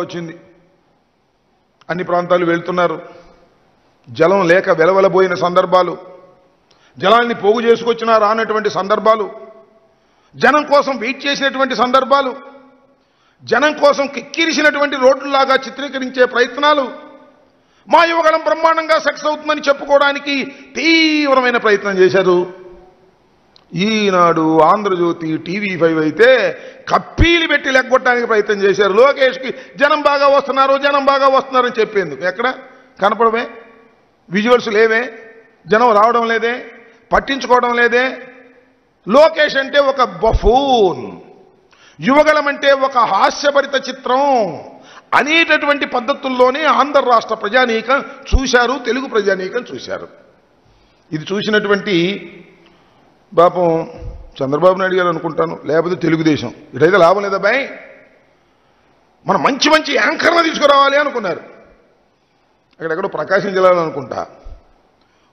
వచ్చింది. అన్ని ప్రాంతాలు వెళ్తున్నారు. జలం లేక వెలవెలబోయిన సందర్భాలు, జలాన్ని పోగు చేసుకొచ్చినా రానటువంటి సందర్భాలు, జనం కోసం వెయిట్ చేసినటువంటి సందర్భాలు, జనం కోసం కిక్కిరిసినటువంటి రోడ్లలాగా చిత్రీకరించే ప్రయత్నాలు, మా యువగళం బ్రహ్మాండంగా సక్సెస్ అవుతుందని చెప్పుకోవడానికి తీవ్రమైన ప్రయత్నం చేశారు. ఈనాడు, ఆంధ్రజ్యోతి, టీవీ5 అయితే కప్పీలు పెట్టి లెగ్గొట్టడానికి ప్రయత్నం చేశారు. లోకేష్కి జనం బాగా వస్తున్నారని చెప్పేందుకు ఎక్కడ కనపడమే, విజువల్స్ లేవే, జనం రావడం లేదే, పట్టించుకోవడం లేదే. లోకేష్ అంటే ఒక బఫూన్, యువగళం అంటే ఒక హాస్యభరిత చిత్రం అనేటటువంటి పద్ధతుల్లోనే ఆంధ్ర రాష్ట్ర ప్రజానీకం చూశారు, తెలుగు ప్రజానీకం చూశారు. ఇది చూసినటువంటి పాపం చంద్రబాబు నాయుడు గారు అనుకుంటాను, లేకపోతే తెలుగుదేశం, ఇటైతే లాభం లేదా బాయ్, మనం మంచి మంచి యాంకర్లు తీసుకురావాలి అనుకున్నారు. అక్కడెక్కడో ప్రకాశం జిల్లాలో అనుకుంటా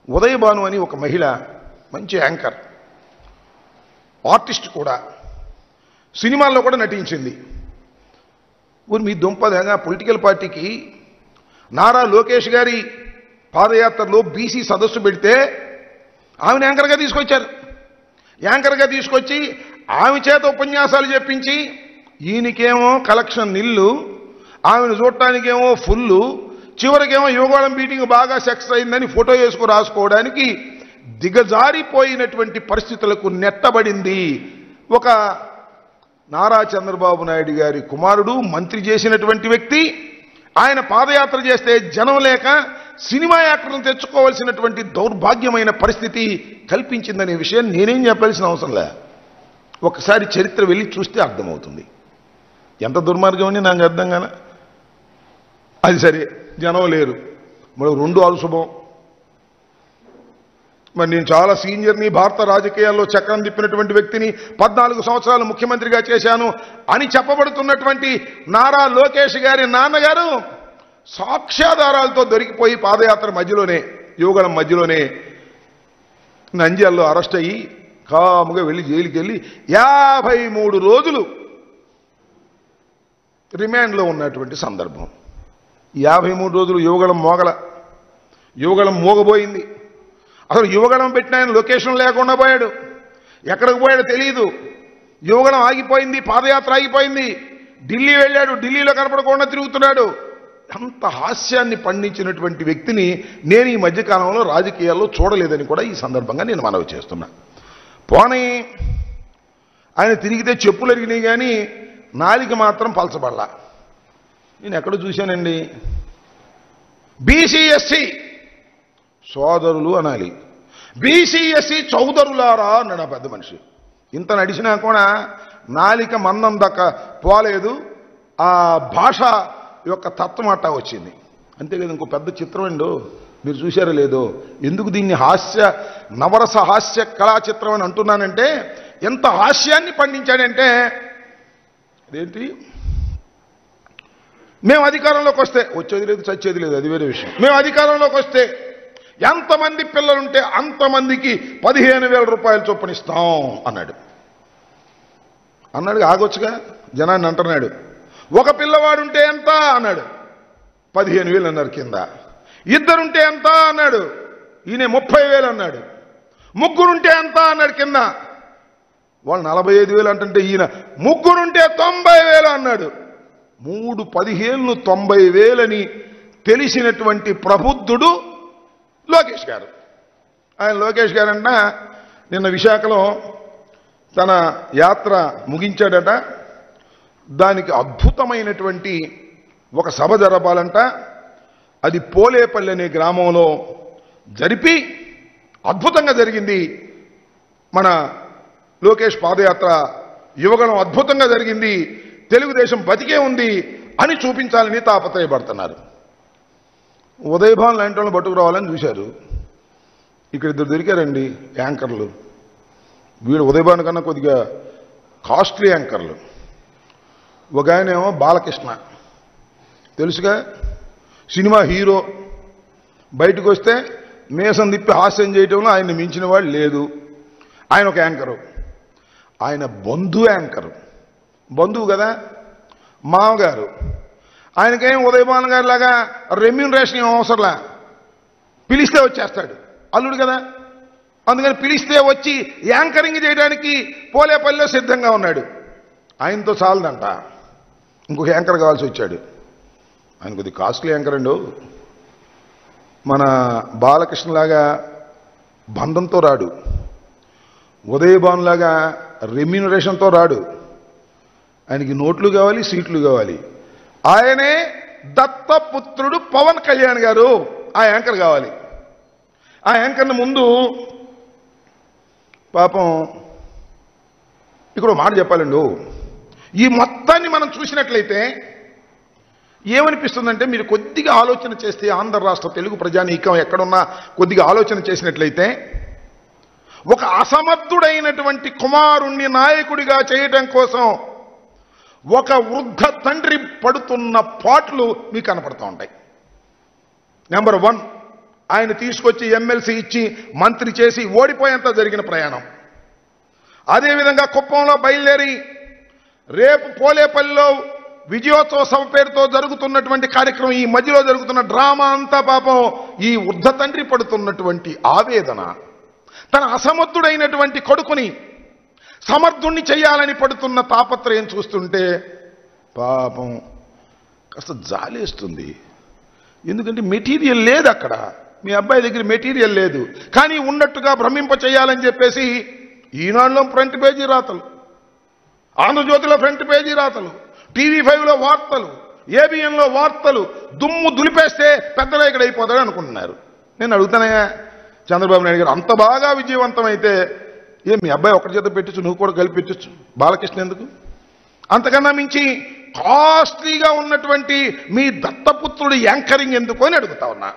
ఉదయ్ భాను అని ఒక మహిళ, మంచి యాంకర్, ఆర్టిస్ట్ కూడా, సినిమాల్లో కూడా నటించింది. ఊరి మీ దుంపదంగా పొలిటికల్ పార్టీకి నారా లోకేష్ గారి పాదయాత్రలో బీసీ సదస్సు పెడితే ఆమెను యాంకర్గా తీసుకొచ్చారు. యాంకర్గా తీసుకొచ్చి ఆమె చేత ఉపన్యాసాలు చెప్పించి, ఈయనకేమో కలెక్షన్ నిల్లు, ఆమెను చూడటానికేమో ఫుల్లు, చివరికేమో యువగళం మీటింగ్ బాగా సక్సెస్ అయిందని ఫోటో వేసుకు రాసుకోవడానికి దిగజారిపోయినటువంటి పరిస్థితులకు నెట్టబడింది. ఒక నారా చంద్రబాబు నాయుడు గారి కుమారుడు, మంత్రి చేసినటువంటి వ్యక్తి, ఆయన పాదయాత్ర చేస్తే జనం లేక సినిమా యాక్టర్లను తెచ్చుకోవాల్సినటువంటి దౌర్భాగ్యమైన పరిస్థితి కల్పించిందనే విషయం నేనేం చెప్పాల్సిన అవసరం లే. ఒకసారి చరిత్ర వెళ్ళి చూస్తే అర్థమవుతుంది. ఎంత దుర్మార్గం అని నాకు అర్థం కాన. అది సరే, జనం లేరు, మరి రెండు అలశుభం. మరి నేను చాలా సీనియర్ని, భారత రాజకీయాల్లో చక్రం తిప్పినటువంటి వ్యక్తిని, 14 సంవత్సరాలు ముఖ్యమంత్రిగా చేశాను అని చెప్పబడుతున్నటువంటి నారా లోకేష్ గారి నాన్నగారు సాక్ష్యాధారాలతో దొరికిపోయి పాదయాత్ర మధ్యలోనే, యువగళం మధ్యలోనే నంద్యాలలో అరెస్ట్ అయ్యి కాముగా వెళ్ళి జైలుకి వెళ్ళి 53 రోజులు రిమాండ్లో ఉన్నటువంటి సందర్భం. 53 రోజులు యువగళం మోగబోయింది. అసలు యువగళం పెట్టిన ఆయన లొకేషన్ లేకుండా పోయాడు, ఎక్కడికి పోయాడో తెలియదు. యువగళం ఆగిపోయింది, పాదయాత్ర ఆగిపోయింది. ఢిల్లీ వెళ్ళాడు, ఢిల్లీలో కనపడకుండా తిరుగుతున్నాడు. అంత హాస్యాన్ని పండించినటువంటి వ్యక్తిని నేను ఈ మధ్యకాలంలో రాజకీయాల్లో చూడలేదని కూడా ఈ సందర్భంగా నేను మనవి చేస్తున్నా. పోనీ ఆయన తిరిగితే చెప్పులు అరిగినాయి కానీ నాలిక మాత్రం పలచబడలా. నేను ఎక్కడ చూశానండి, బీసీఎస్సీ సోదరులు అనాలి, బీసీఎస్సీ చౌదరులారా అన్నాడు ఆ పెద్ద మనిషి. ఇంత నడిచినా కూడా నాలిక మందం దక్క పోలేదు, ఆ భాష యొక్క తత్వం అట్టా వచ్చింది. అంతేకాదు ఇంకో పెద్ద చిత్రం అండి, మీరు చూశారో లేదో. ఎందుకు దీన్ని నవరస హాస్య కళా చిత్రం అని అంటున్నానంటే, ఎంత హాస్యాన్ని పండించాడంటే, అదేంటి, మేము అధికారంలోకి వస్తే, వచ్చేది లేదు చచ్చేది లేదు, అది వేరే విషయం, మేము అధికారంలోకి వస్తే ఎంతమంది పిల్లలుంటే అంతమందికి 15,000 రూపాయలు చొప్పున ఇస్తాం అన్నాడు. ఆగొచ్చుగా, జనాన్ని అంటున్నాడు. ఒక పిల్లవాడుంటే ఎంత అన్నాడు, 15,000 అన్నారు కింద. ఇద్దరుంటే ఎంత అన్నాడు, ఈయన 30,000 అన్నాడు. ముగ్గురుంటే ఎంత అన్నాడు కింద, వాళ్ళు 45,000 అంటుంటే ఈయన ముగ్గురుంటే 90,000 అన్నాడు. 3 15,000 90,000 అని తెలిసినటువంటి ప్రబుద్ధుడు లోకేష్ గారు. ఆయన లోకేష్ గారంట నిన్న విశాఖలో తన యాత్ర ముగించాడట. దానికి అద్భుతమైనటువంటి ఒక సభ జరపాలంట. అది పోలేపల్లి అనే గ్రామంలో జరిపి అద్భుతంగా జరిగింది. మన లోకేష్ పాదయాత్ర, యువగణం అద్భుతంగా జరిగింది, తెలుగుదేశం బతికే ఉంది అని చూపించాలని తాపత్రయపడుతున్నారు. ఉదయ్ భాన్ లాంటి వాళ్ళని పట్టుకురావాలని చూశారు. ఇక్కడ ఇద్దరు దొరికారండి యాంకర్లు. వీడు ఉదయ్ భాన్ కన్నా కొద్దిగా కాస్ట్లీ యాంకర్లు. ఒక ఆయనేమో బాలకృష్ణ, తెలుసుగా, సినిమా హీరో, బయటకు వస్తే మేసం తిప్పి హాస్యం చేయటంలో ఆయన మించిన వాడు లేదు. ఆయన ఒక యాంకరు. ఆయన బంధువు యాంకరు, బంధువు కదా, మామగారు. ఆయనకేం ఉదయభాను గారి లాగా రెమ్యూనరేషన్ ఏం అవసరంలా, పిలిస్తే వచ్చేస్తాడు, అల్లుడు కదా. అందుకని పిలిస్తే వచ్చి యాంకరింగ్ చేయడానికి పోలేపల్లిలో సిద్ధంగా ఉన్నాడు. ఆయనతో చాలదంట, ఇంకొక యాంకర్ కావాల్సి వచ్చాడు. ఆయన కొద్దిగా కాస్ట్లీ యాంకర్ అండు. మన బాలకృష్ణలాగా బంధంతో రాడు, ఉదయభానులాగా రెమ్యూనరేషన్తో రాడు. ఆయనకి నోట్లు కావాలి, సీట్లు కావాలి. ఆయనే దత్తపుత్రుడు పవన్ కళ్యాణ్ గారు, ఆ యాంకర్ కావాలి. ఆ యాంకర్ని ముందు పాపం ఇక్కడ మాట చెప్పాలండు, ఈ మొత్తాన్ని మనం చూసినట్లయితే ఏమనిపిస్తుందంటే, మీరు కొద్దిగా ఆలోచన చేస్తే, ఆంధ్ర రాష్ట్ర తెలుగు ప్రజానీకం ఎక్కడున్నా కొద్దిగా ఆలోచన చేసినట్లయితే, ఒక అసమర్థుడైనటువంటి కుమారుణ్ణి నాయకుడిగా చేయటం కోసం ఒక వృద్ధ తండ్రి పడుతున్న పాటలు మీకు కనపడుతూ ఉంటాయి. నెంబర్ 1, ఆయన తీసుకొచ్చి ఎమ్మెల్సీ ఇచ్చి మంత్రి చేసి ఓడిపోయేంత జరిగిన ప్రయాణం. అదేవిధంగా కుప్పంలో బయలుదేరి రేపు పోలేపల్లిలో విజయోత్సవ సభ పేరుతో జరుగుతున్నటువంటి కార్యక్రమం, ఈ మధ్యలో జరుగుతున్న డ్రామా అంతా పాపం ఈ వృద్ధ తండ్రి పడుతున్నటువంటి ఆవేదన, తన అసమర్థుడైనటువంటి కొడుకుని సమర్థుణ్ణి చేయాలని పడుతున్న తాపత్రయం చూస్తుంటే పాపం కాస్త జాలేస్తుంది. ఎందుకంటే మెటీరియల్ లేదు అక్కడ, మీ అబ్బాయి దగ్గర మెటీరియల్ లేదు. కానీ ఉన్నట్టుగా భ్రమింప చేయాలని చెప్పేసి ఈనాడులో ఫ్రంట్ పేజీ రాతలు, ఆంధ్రజ్యోతిలో ఫ్రంట్ పేజీ రాతలు, TV5లో వార్తలు, ABNలో వార్తలు, దుమ్ము దులిపేస్తే పెద్ద నాయకుడు అయిపోతాడు అనుకుంటున్నారు. నేను అడుగుతానయ్యా, చంద్రబాబు నాయుడు గారు అంత బాగా విజయవంతమైతే మీ అబ్బాయి ఒకటి చేత పెట్టచ్చు, నువ్వు కూడా కలిపి పెట్టచ్చు, బాలకృష్ణ ఎందుకు? అంతకన్నా మించి కాస్ట్లీగా ఉన్నటువంటి మీ దత్తపుత్రుడు యాంకరింగ్ ఎందుకు అని అడుగుతా ఉన్నా.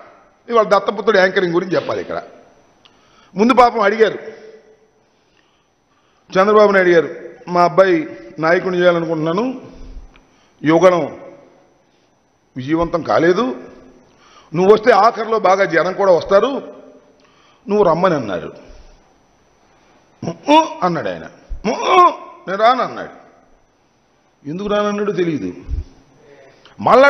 ఇవాళ దత్తపుత్రుడు యాంకరింగ్ గురించి చెప్పాలి. ఇక్కడ ముందు పాపం అడిగారు చంద్రబాబు నాయుడు గారు, మా అబ్బాయి నాయకుడిని చేయాలనుకుంటున్నాను, యువగణం విజయవంతం కాలేదు, నువ్వు వస్తే ఆఖరిలో బాగా జనం కూడా వస్తారు, నువ్వు రమ్మని అన్నారు. అన్నాడు ఆయన. నేను రానన్నాడు. ఎందుకు రానన్నాడు తెలియదు. మళ్ళా